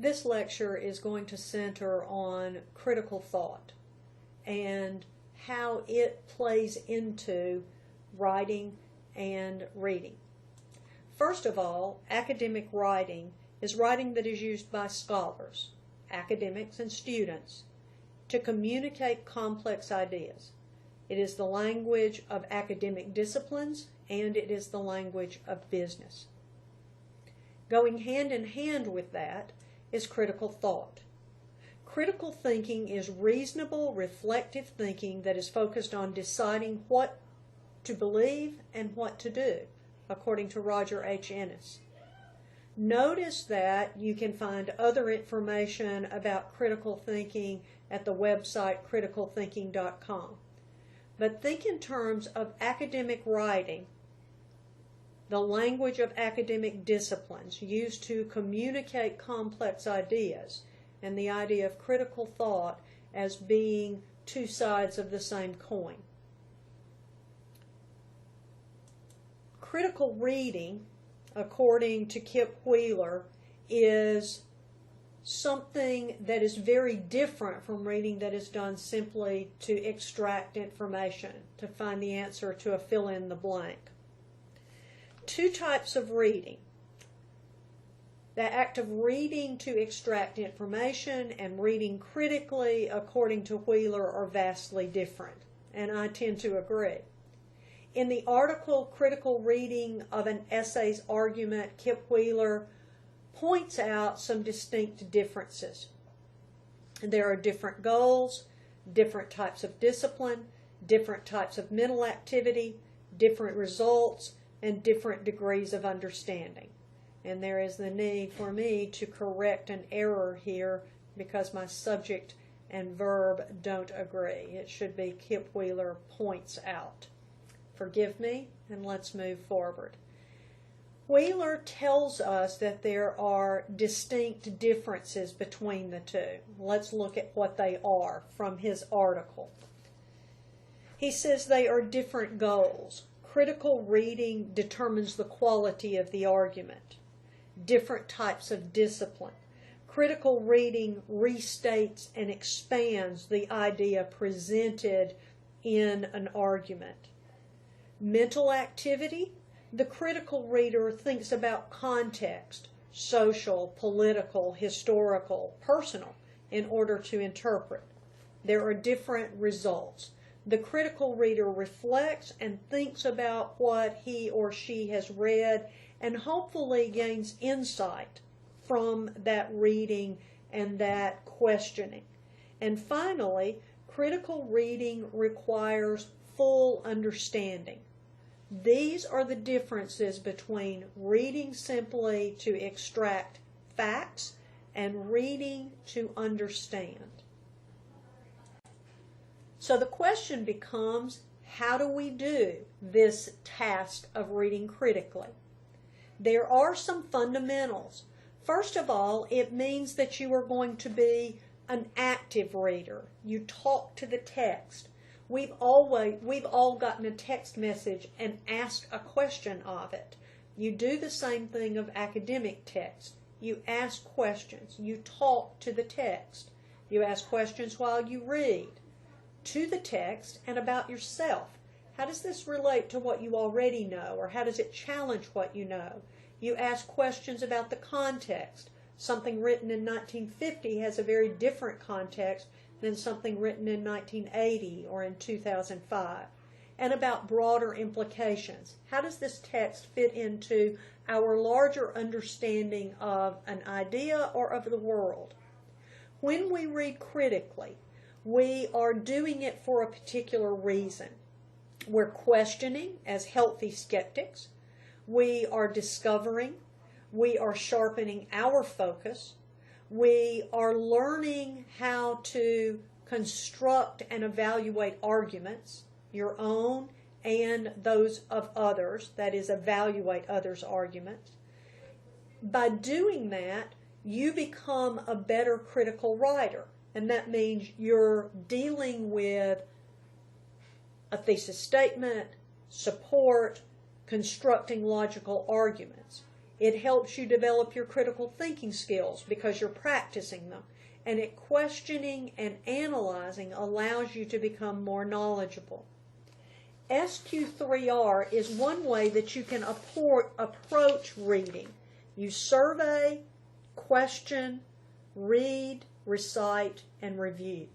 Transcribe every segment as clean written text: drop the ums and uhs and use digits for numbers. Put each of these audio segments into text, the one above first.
This lecture is going to center on critical thought and how it plays into writing and reading. First of all, academic writing is writing that is used by scholars, academics, and students to communicate complex ideas. It is the language of academic disciplines, and it is the language of business. Going hand in hand with that is critical thought. Critical thinking is reasonable, reflective thinking that is focused on deciding what to believe and what to do, according to Roger H. Ennis. Notice that you can find other information about critical thinking at the website criticalthinking.com. But think in terms of academic writing, the language of academic disciplines used to communicate complex ideas, and the idea of critical thought as being two sides of the same coin. Critical reading, according to Kip Wheeler, is something that is very different from reading that is done simply to extract information, to find the answer to a fill-in-the-blank. Two types of reading. The act of reading to extract information and reading critically, according to Wheeler, are vastly different, and I tend to agree. In the article Critical Reading of an Essay's Argument, Kip Wheeler points out some distinct differences. There are different goals, different types of discipline, different types of mental activity, different results, and different degrees of understanding. And there is the need for me to correct an error here because my subject and verb don't agree. It should be Kip Wheeler points out. Forgive me, and let's move forward. Wheeler tells us that there are distinct differences between the two. Let's look at what they are from his article. He says they are different goals. Critical reading determines the quality of the argument. Different types of discipline. Critical reading restates and expands the idea presented in an argument. Mental activity. The critical reader thinks about context, social, political, historical, personal, in order to interpret. There are different results. The critical reader reflects and thinks about what he or she has read and hopefully gains insight from that reading and that questioning. And finally, critical reading requires full understanding. These are the differences between reading simply to extract facts and reading to understand. So the question becomes, how do we do this task of reading critically? There are some fundamentals. First of all, it means that you are going to be an active reader. You talk to the text. We've all gotten a text message and asked a question of it. You do the same thing of academic text. You ask questions. You talk to the text. You ask questions while you read to the text and about yourself. How does this relate to what you already know, or how does it challenge what you know? You ask questions about the context. Something written in 1950 has a very different context than something written in 1980 or in 2005, and about broader implications. How does this text fit into our larger understanding of an idea or of the world? When we read critically, we are doing it for a particular reason. We're questioning as healthy skeptics. We are discovering. We are sharpening our focus. We are learning how to construct and evaluate arguments, your own and those of others, that is, evaluate others' arguments. By doing that, you become a better critical writer, and that means you're dealing with a thesis statement, support, constructing logical arguments. It helps you develop your critical thinking skills because you're practicing them. And questioning and analyzing allows you to become more knowledgeable. SQ3R is one way that you can approach reading. You survey, question, read, recite, and review.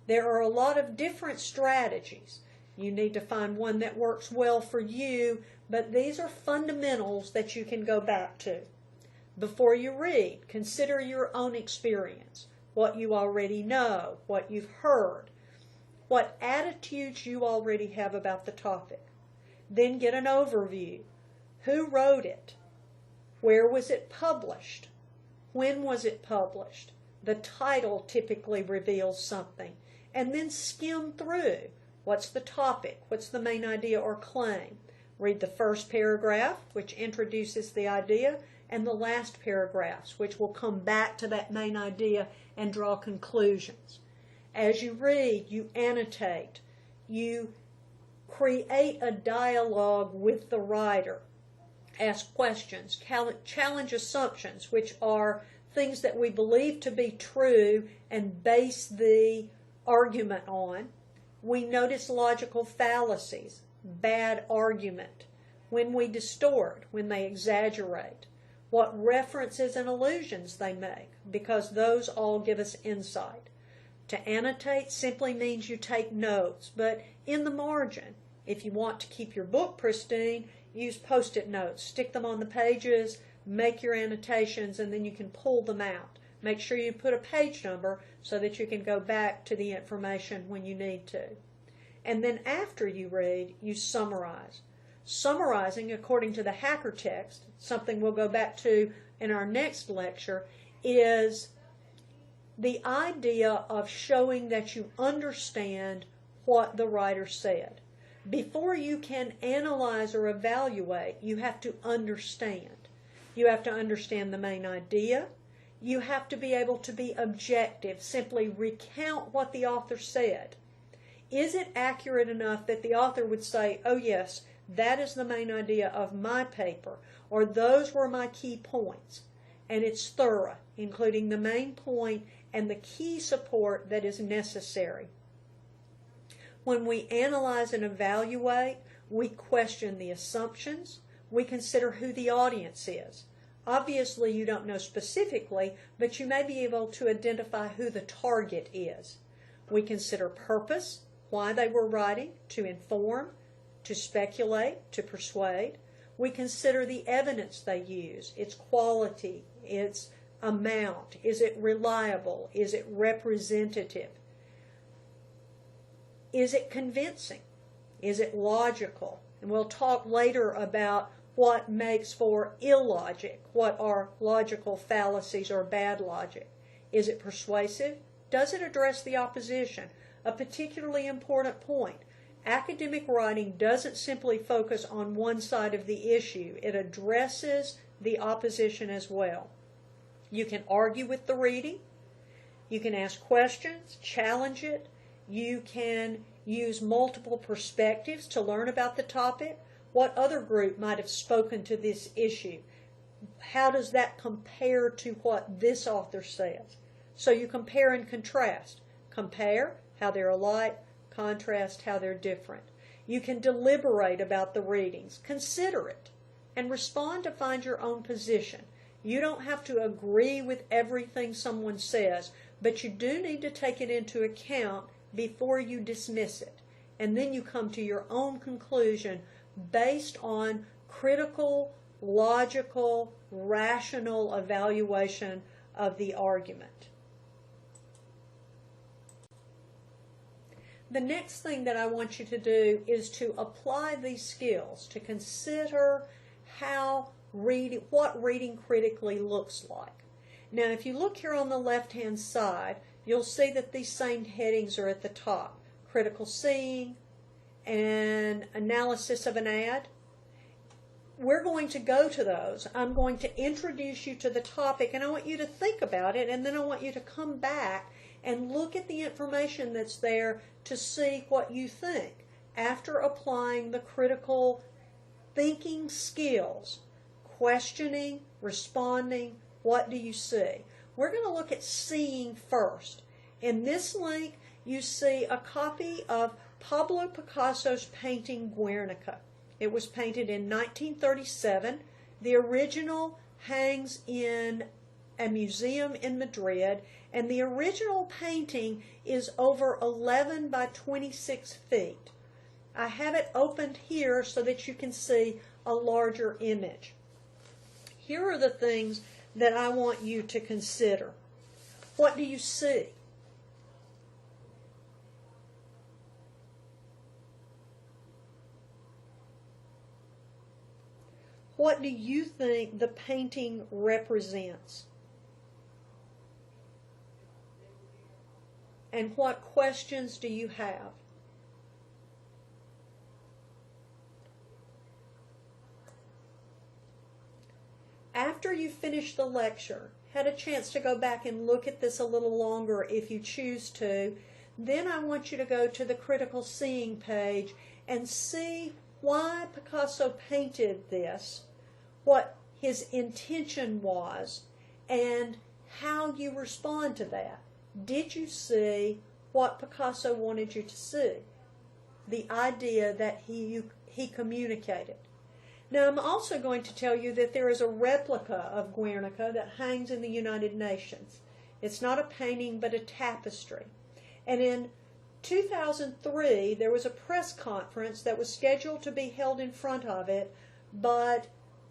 There are a lot of different strategies. You need to find one that works well for you, but these are fundamentals that you can go back to. Before you read, consider your own experience, what you already know, what you've heard, what attitudes you already have about the topic. Then get an overview. Who wrote it? Where was it published? When was it published? The title typically reveals something. And then skim through. What's the topic? What's the main idea or claim? Read the first paragraph, which introduces the idea, and the last paragraphs, which will come back to that main idea and draw conclusions. As you read, you annotate. You create a dialogue with the writer. Ask questions. Challenge assumptions, which are things that we believe to be true and base the argument on. We notice logical fallacies, bad argument, when we distort, when they exaggerate, what references and allusions they make, because those all give us insight. To annotate simply means you take notes, but in the margin. If you want to keep your book pristine, use Post-it notes. Stick them on the pages, make your annotations, and then you can pull them out. Make sure you put a page number so that you can go back to the information when you need to. And then after you read, you summarize. Summarizing, according to the Hacker Text, something we'll go back to in our next lecture, is the idea of showing that you understand what the writer said. Before you can analyze or evaluate, you have to understand. You have to understand the main idea. You have to be able to be objective, simply recount what the author said. Is it accurate enough that the author would say, oh yes, that is the main idea of my paper, or those were my key points? And it's thorough, including the main point and the key support that is necessary. When we analyze and evaluate, we question the assumptions. We consider who the audience is. Obviously, you don't know specifically, but you may be able to identify who the target is. We consider purpose, why they were writing, to inform, to speculate, to persuade. We consider the evidence they use, its quality, its amount. Is it reliable? Is it representative? Is it convincing? Is it logical? And we'll talk later about what makes for illogic, what are logical fallacies or bad logic. Is it persuasive? Does it address the opposition? A particularly important point. Academic writing doesn't simply focus on one side of the issue. It addresses the opposition as well. You can argue with the reading. You can ask questions, challenge it. You can use multiple perspectives to learn about the topic. What other group might have spoken to this issue? How does that compare to what this author says? So you compare and contrast. Compare how they're alike, contrast how they're different. You can deliberate about the readings, consider it, and respond to find your own position. You don't have to agree with everything someone says, but you do need to take it into account before you dismiss it. And then you come to your own conclusion based on critical, logical, rational evaluation of the argument. The next thing that I want you to do is to apply these skills, to consider what reading critically looks like. Now, if you look here on the left-hand side, you'll see that these same headings are at the top. Critical seeing and analysis of an ad. We're going to go to those. I'm going to introduce you to the topic, and I want you to think about it, and then I want you to come back and look at the information that's there to see what you think. After applying the critical thinking skills, questioning, responding. What do you see? We're going to look at seeing first. In this link, you see a copy of Pablo Picasso's painting Guernica. It was painted in 1937. The original hangs in a museum in Madrid, and the original painting is over 11 by 26 feet. I have it opened here so that you can see a larger image. Here are the things that I want you to consider. What do you see? What do you think the painting represents? And what questions do you have? After you finish the lecture, had a chance to go back and look at this a little longer if you choose to, then I want you to go to the critical seeing page and see why Picasso painted this, what his intention was, and how you respond to that. Did you see what Picasso wanted you to see? The idea that he communicated. Now, I'm also going to tell you that there is a replica of Guernica that hangs in the United Nations. It's not a painting, but a tapestry. And in 2003, there was a press conference that was scheduled to be held in front of it, but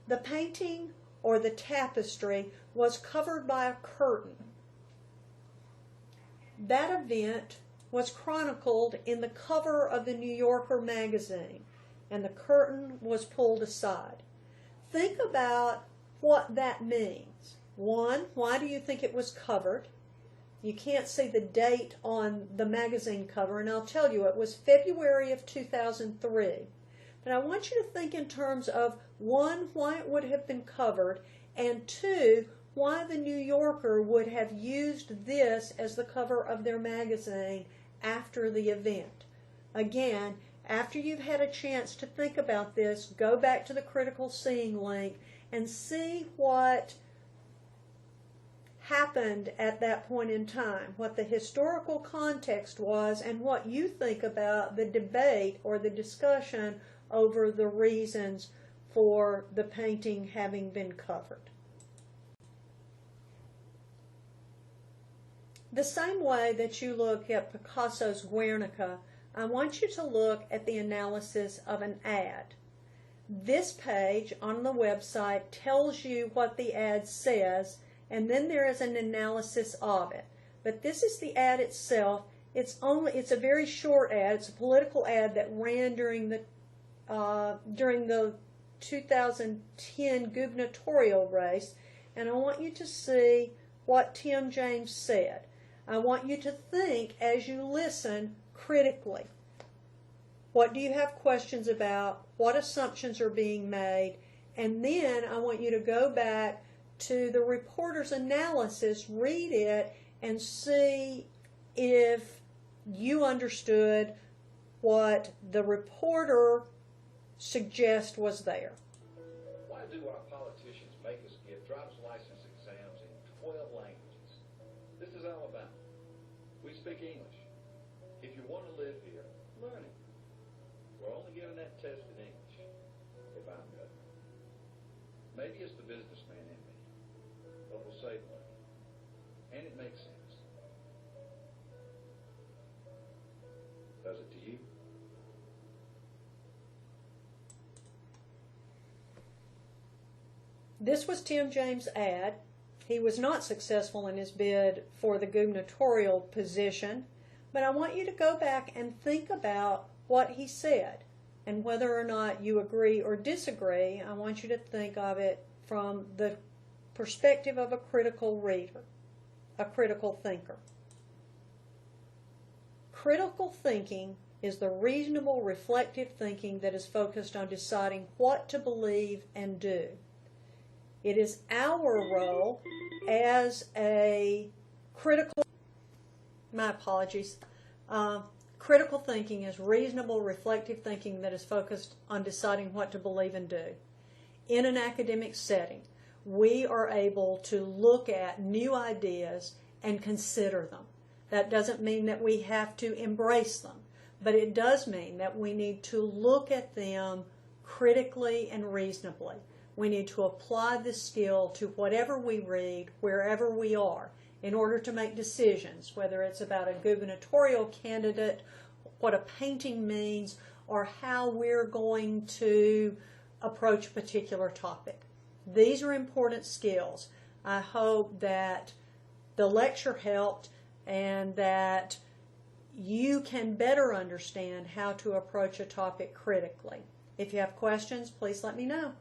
the painting or the tapestry was covered by a curtain. That event was chronicled in the cover of the New Yorker magazine, and the curtain was pulled aside. Think about what that means. One, why do you think it was covered? You can't see the date on the magazine cover, and I'll tell you, it was February of 2003. But I want you to think in terms of, one, why it would have been covered, and two, why the New Yorker would have used this as the cover of their magazine after the event. Again, after you've had a chance to think about this, go back to the critical seeing link and see what happened at that point in time, what the historical context was, and what you think about the debate or the discussion over the reasons for the painting having been covered. The same way that you look at Picasso's Guernica, I want you to look at the analysis of an ad. This page on the website tells you what the ad says, and then there is an analysis of it. But this is the ad itself. It's a very short ad. It's a political ad that ran during the 2010 gubernatorial race, and I want you to see what Tim James said. I want you to think as you listen critically. What do you have questions about? What assumptions are being made? And then I want you to go back to the reporter's analysis, read it, and see if you understood what the reporter suggests was there. Why do our politicians make us give driver's license exams in 12 languages? This is Alabama. We speak English. If you want to live here, learn it. We're only giving that test in English, if I'm good. Maybe it's the businessman in me, but we'll save money. And it makes sense. Does it to you? This was Tim James' ad. He was not successful in his bid for the gubernatorial position, but I want you to go back and think about what he said, and whether or not you agree or disagree, I want you to think of it from the perspective of a critical reader, a critical thinker. Critical thinking is the reasonable, reflective thinking that is focused on deciding what to believe and do. It is our role as a critical, critical thinking is reasonable, reflective thinking that is focused on deciding what to believe and do. in an academic setting, we are able to look at new ideas and consider them. That doesn't mean that we have to embrace them, but it does mean that we need to look at them critically and reasonably. We need to apply this skill to whatever we read, wherever we are, in order to make decisions, whether it's about a gubernatorial candidate, what a painting means, or how we're going to approach a particular topic. These are important skills. I hope that the lecture helped and that you can better understand how to approach a topic critically. If you have questions, please let me know.